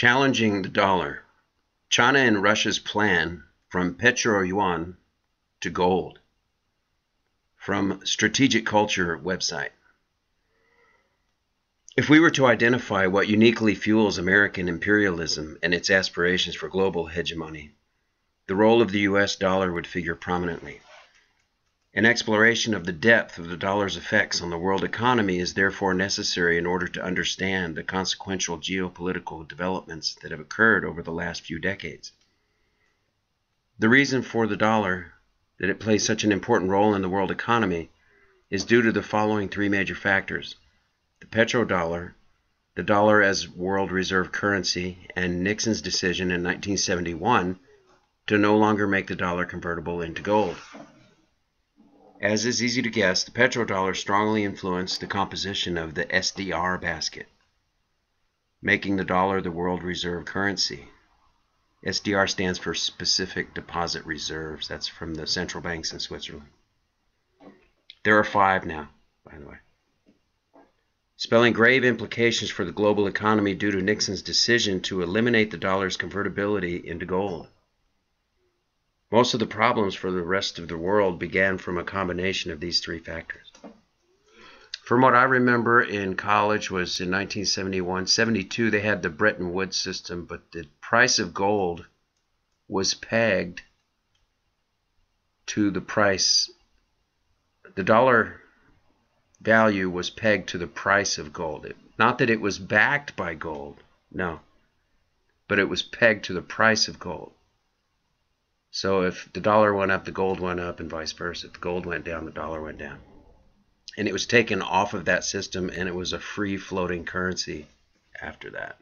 Challenging the dollar. China and Russia's plan from Petro Yuan to gold. From Strategic Culture website. If we were to identify what uniquely fuels American imperialism and its aspirations for global hegemony, the role of the US dollar would figure prominently. An exploration of the depth of the dollar's effects on the world economy is therefore necessary in order to understand the consequential geopolitical developments that have occurred over the last few decades. The reason for the dollar, that it plays such an important role in the world economy, is due to the following three major factors: the petrodollar, the dollar as world reserve currency, and Nixon's decision in 1971 to no longer make the dollar convertible into gold. As is easy to guess, the petrodollar strongly influenced the composition of the SDR basket, making the dollar the world reserve currency. SDR stands for Specific Deposit Reserves. That's from the central banks in Switzerland. There are 5 now, by the way. Spelling grave implications for the global economy due to Nixon's decision to eliminate the dollar's convertibility into gold. Most of the problems for the rest of the world began from a combination of these 3 factors. From what I remember in college was in 1971-72, they had the Bretton Woods system, but the price of gold was pegged to the price. The dollar value was pegged to the price of gold. Not that it was backed by gold, no, but it was pegged to the price of gold. So if the dollar went up, the gold went up, and vice versa. If the gold went down, the dollar went down. And it was taken off of that system, and it was a free-floating currency after that.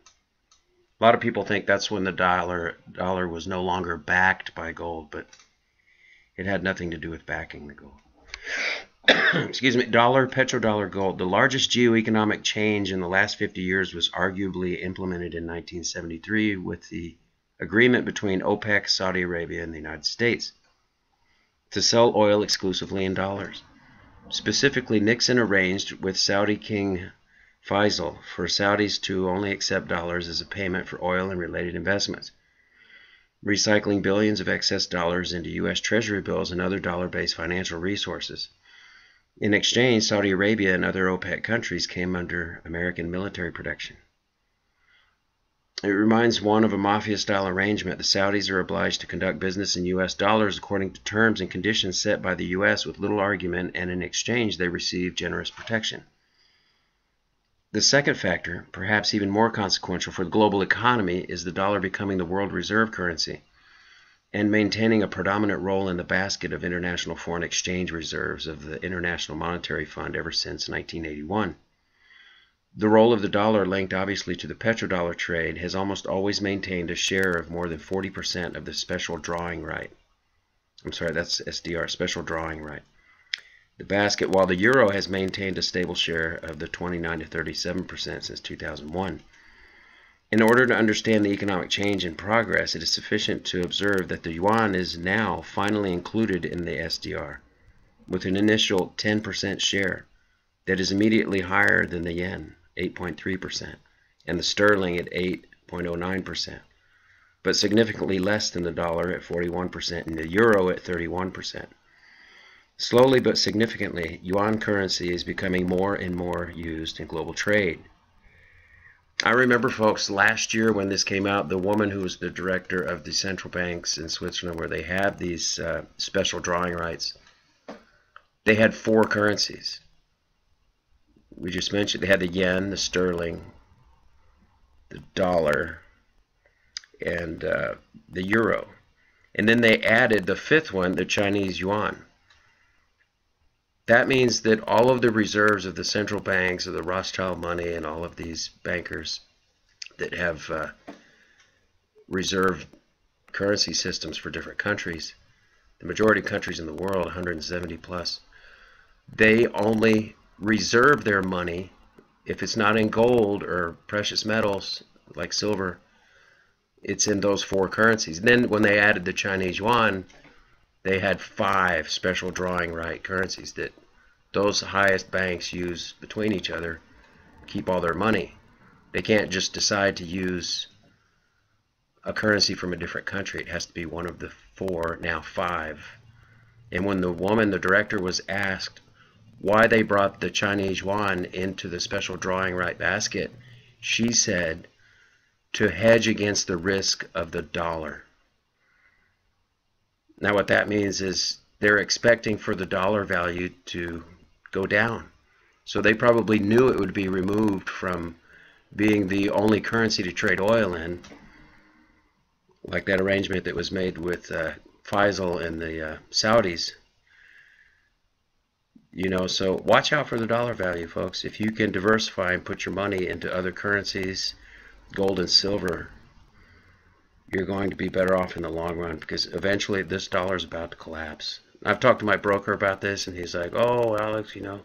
A lot of people think that's when the dollar was no longer backed by gold, but it had nothing to do with backing the gold. Excuse me, petrodollar, gold. The largest geoeconomic change in the last 50 years was arguably implemented in 1973 with the agreement between OPEC, Saudi Arabia, and the United States to sell oil exclusively in dollars. Specifically, Nixon arranged with Saudi King Faisal for Saudis to only accept dollars as a payment for oil and related investments, recycling billions of excess dollars into U.S. Treasury bills and other dollar-based financial resources. In exchange, Saudi Arabia and other OPEC countries came under American military protection. It reminds one of a mafia-style arrangement. The Saudis are obliged to conduct business in U.S. dollars according to terms and conditions set by the U.S. with little argument, and in exchange they receive generous protection. The second factor, perhaps even more consequential for the global economy, is the dollar becoming the world reserve currency and maintaining a predominant role in the basket of international foreign exchange reserves of the International Monetary Fund ever since 1981. The role of the dollar, linked obviously to the petrodollar trade, has almost always maintained a share of more than 40% of the special drawing right. I'm sorry, that's SDR, special drawing right. The basket, while the euro has maintained a stable share of the 29 to 37% since 2001. In order to understand the economic change and progress, it is sufficient to observe that the yuan is now finally included in the SDR, with an initial 10% share that is immediately higher than the yen, 8.3%, and the sterling at 8.09%, but significantly less than the dollar at 41% and the euro at 31%. Slowly but significantly, yuan currency is becoming more and more used in global trade. I remember, folks, last year when this came out, the woman who was the director of the central banks in Switzerland, where they have these special drawing rights, they had 4 currencies. We just mentioned they had the yen, the sterling, the dollar, and the euro. And then they added the 5th one, the Chinese yuan. That means that all of the reserves of the central banks, of the Rothschild money, and all of these bankers that have reserve currency systems for different countries, the majority of countries in the world, 170 plus, they only reserve their money if it's not in gold or precious metals like silver. It's in those 4 currencies. And then when they added the Chinese yuan, they had 5 special drawing right currencies that those highest banks use between each other, keep all their money. They can't just decide to use a currency from a different country. It has to be one of the four, now five. And when the woman, the director, was asked why they brought the Chinese yuan into the special drawing right basket, she said, to hedge against the risk of the dollar. Now what that means is they're expecting for the dollar value to go down. So they probably knew it would be removed from being the only currency to trade oil in, like that arrangement that was made with Faisal and the Saudis. You know, so watch out for the dollar value, folks. If you can diversify and put your money into other currencies, gold and silver, you're going to be better off in the long run, because eventually this dollar is about to collapse. I've talked to my broker about this, and he's like, oh, Alex, you know,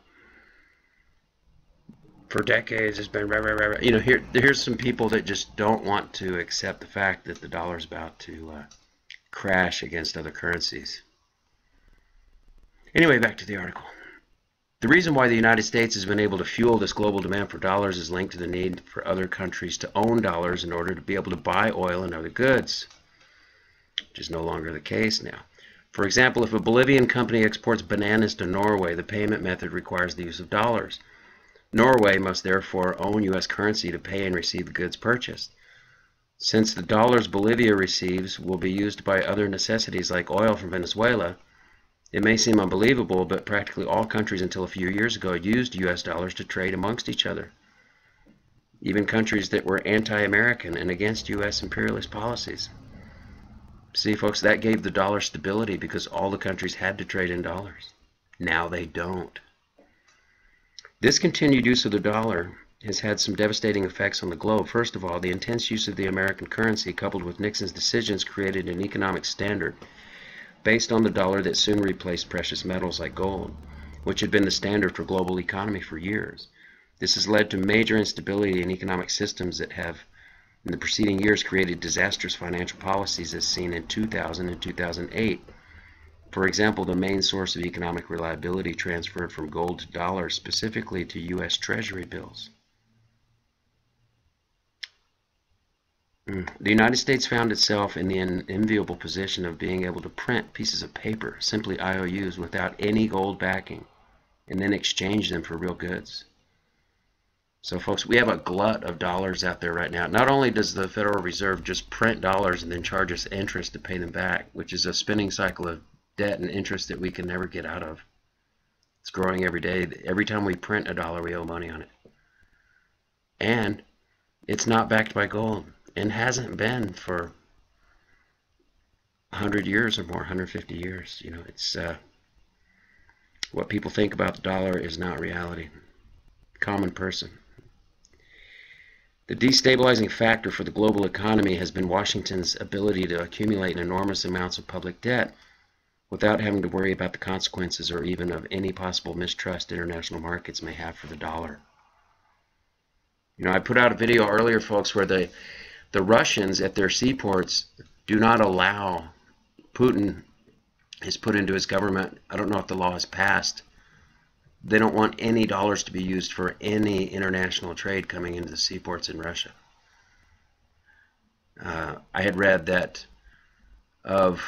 for decades it's been, you know, here's some people that just don't want to accept the fact that the dollar is about to crash against other currencies. Anyway, back to the article. The reason why the United States has been able to fuel this global demand for dollars is linked to the need for other countries to own dollars in order to be able to buy oil and other goods, which is no longer the case now. For example, if a Bolivian company exports bananas to Norway, the payment method requires the use of dollars. Norway must therefore own U.S. currency to pay and receive the goods purchased. Since the dollars Bolivia receives will be used to buy other necessities like oil from Venezuela, it may seem unbelievable, but practically all countries until a few years ago used U.S. dollars to trade amongst each other. Even countries that were anti-American and against U.S. imperialist policies. See, folks, that gave the dollar stability because all the countries had to trade in dollars. Now they don't. This continued use of the dollar has had some devastating effects on the globe. First of all, the intense use of the American currency coupled with Nixon's decisions created an economic standard based on the dollar that soon replaced precious metals like gold, which had been the standard for global economy for years. This has led to major instability in economic systems that have, in the preceding years, created disastrous financial policies as seen in 2000 and 2008. For example, the main source of economic reliability transferred from gold to dollars, specifically to U.S. Treasury bills. The United States found itself in the enviable position of being able to print pieces of paper, simply IOUs, without any gold backing, and then exchange them for real goods. So folks, we have a glut of dollars out there right now. Not only does the Federal Reserve just print dollars and then charge us interest to pay them back, which is a spinning cycle of debt and interest that we can never get out of. It's growing every day. Every time we print a dollar, we owe money on it. And it's not backed by gold. And hasn't been for 100 years or more, 150 years. You know, it's what people think about the dollar is not reality. Common person. The destabilizing factor for the global economy has been Washington's ability to accumulate enormous amounts of public debt without having to worry about the consequences or even of any possible mistrust international markets may have for the dollar. You know, I put out a video earlier, folks, where the Russians at their seaports do not allow, Putin has put into his government, I don't know if the law is passed, they don't want any dollars to be used for any international trade coming into the seaports in Russia. I had read that of,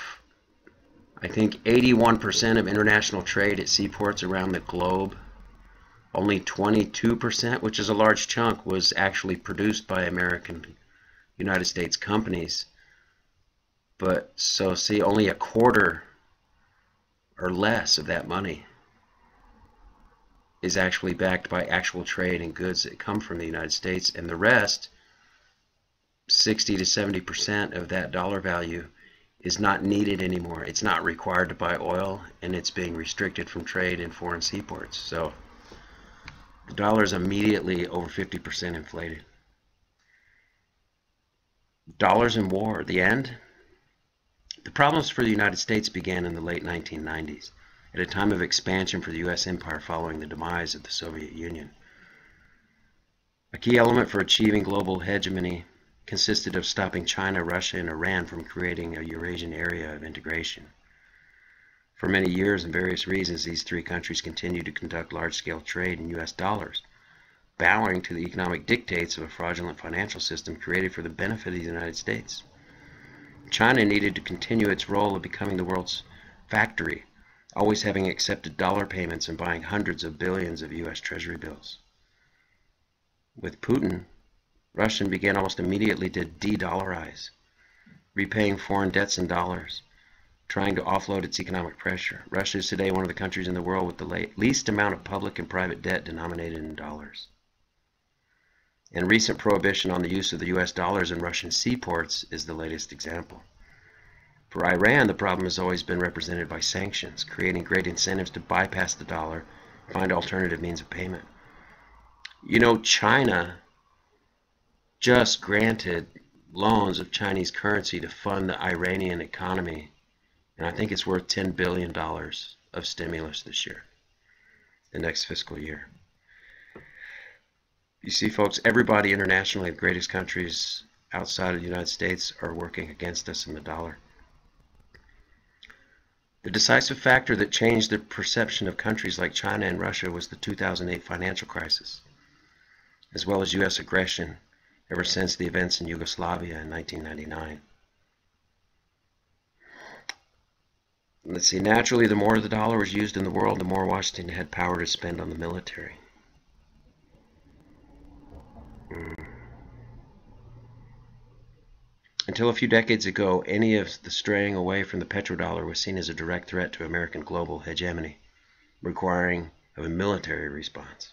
I think, 81% of international trade at seaports around the globe, only 22%, which is a large chunk, was actually produced by United States companies. But so see, only a quarter or less of that money is actually backed by actual trade and goods that come from the United States, and the rest, 60 to 70% of that dollar value, is not needed anymore. It's not required to buy oil, and it's being restricted from trade in foreign seaports. So the dollar is immediately over 50% inflated. Dollars and war, the end? The problems for the United States began in the late 1990s, at a time of expansion for the U.S. empire following the demise of the Soviet Union. A key element for achieving global hegemony consisted of stopping China, Russia, and Iran from creating a Eurasian area of integration. For many years and various reasons, these three countries continued to conduct large-scale trade in U.S. dollars, bowing to the economic dictates of a fraudulent financial system created for the benefit of the United States. China needed to continue its role of becoming the world's factory, always having accepted dollar payments and buying hundreds of billions of U.S. Treasury bills. With Putin, Russia began almost immediately to de-dollarize, repaying foreign debts in dollars, trying to offload its economic pressure. Russia is today one of the countries in the world with the least amount of public and private debt denominated in dollars. And recent prohibition on the use of the U.S. dollars in Russian seaports is the latest example. For Iran, the problem has always been represented by sanctions, creating great incentives to bypass the dollar, find alternative means of payment. You know, China just granted loans of Chinese currency to fund the Iranian economy, and I think it's worth $10 billion of stimulus this year, the next fiscal year. You see, folks, everybody internationally, the greatest countries outside of the United States, are working against us in the dollar. The decisive factor that changed the perception of countries like China and Russia was the 2008 financial crisis, as well as U.S. aggression ever since the events in Yugoslavia in 1999. Let's see, naturally, the more the dollar was used in the world, the more Washington had power to spend on the military. Until a few decades ago, any of the straying away from the petrodollar was seen as a direct threat to American global hegemony, requiring of a military response.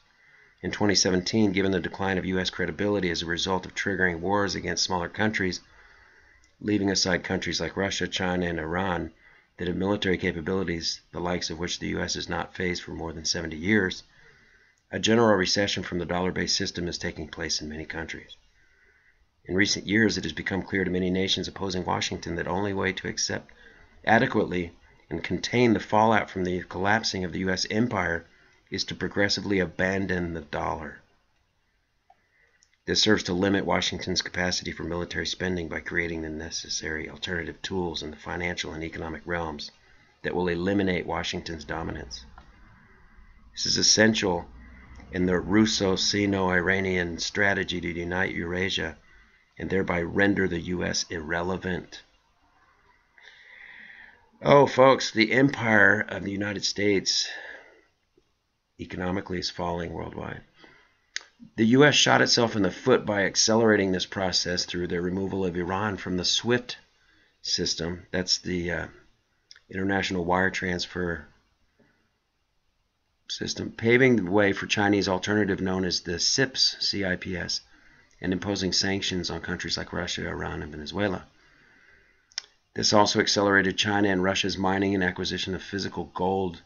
In 2017, given the decline of U.S. credibility as a result of triggering wars against smaller countries, leaving aside countries like Russia, China, and Iran that have military capabilities, the likes of which the U.S. has not faced for more than 70 years, a general recession from the dollar-based system is taking place in many countries. In recent years, it has become clear to many nations opposing Washington that the only way to accept adequately and contain the fallout from the collapsing of the U.S. empire is to progressively abandon the dollar. This serves to limit Washington's capacity for military spending by creating the necessary alternative tools in the financial and economic realms that will eliminate Washington's dominance. This is essential in the Russo-Sino-Iranian strategy to unite Eurasia and thereby render the U.S. irrelevant. Oh, folks, the empire of the United States economically is falling worldwide. The U.S. shot itself in the foot by accelerating this process through the removal of Iran from the SWIFT system. That's the international wire transfer system, paving the way for Chinese alternative known as the CIPS, and imposing sanctions on countries like Russia, Iran, and Venezuela. This also accelerated China and Russia's mining and acquisition of physical gold,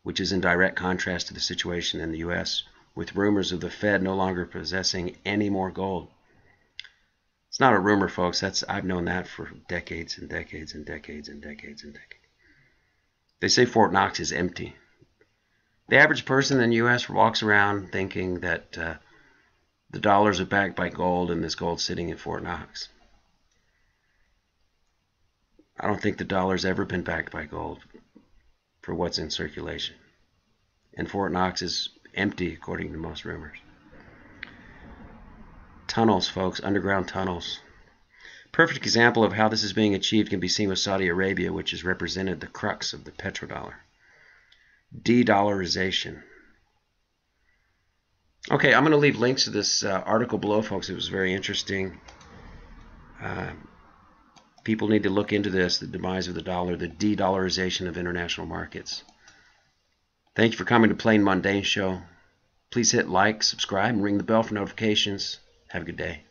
which is in direct contrast to the situation in the U.S., with rumors of the Fed no longer possessing any more gold. It's not a rumor, folks. I've known that for decades and decades and decades and decades and decades. They say Fort Knox is empty. The average person in the U.S. walks around thinking that the dollars are backed by gold and this gold sitting in Fort Knox. I don't think the dollar's ever been backed by gold for what's in circulation. And Fort Knox is empty, according to most rumors. Tunnels, folks, underground tunnels. Perfect example of how this is being achieved can be seen with Saudi Arabia, which has represented the crux of the petrodollar. De-Dollarization. Okay, I'm going to leave links to this article below, folks. It was very interesting. People need to look into this, the demise of the dollar, the de-dollarization of international markets. Thank you for coming to Plain Mundane Show. Please hit like, subscribe, and ring the bell for notifications. Have a good day.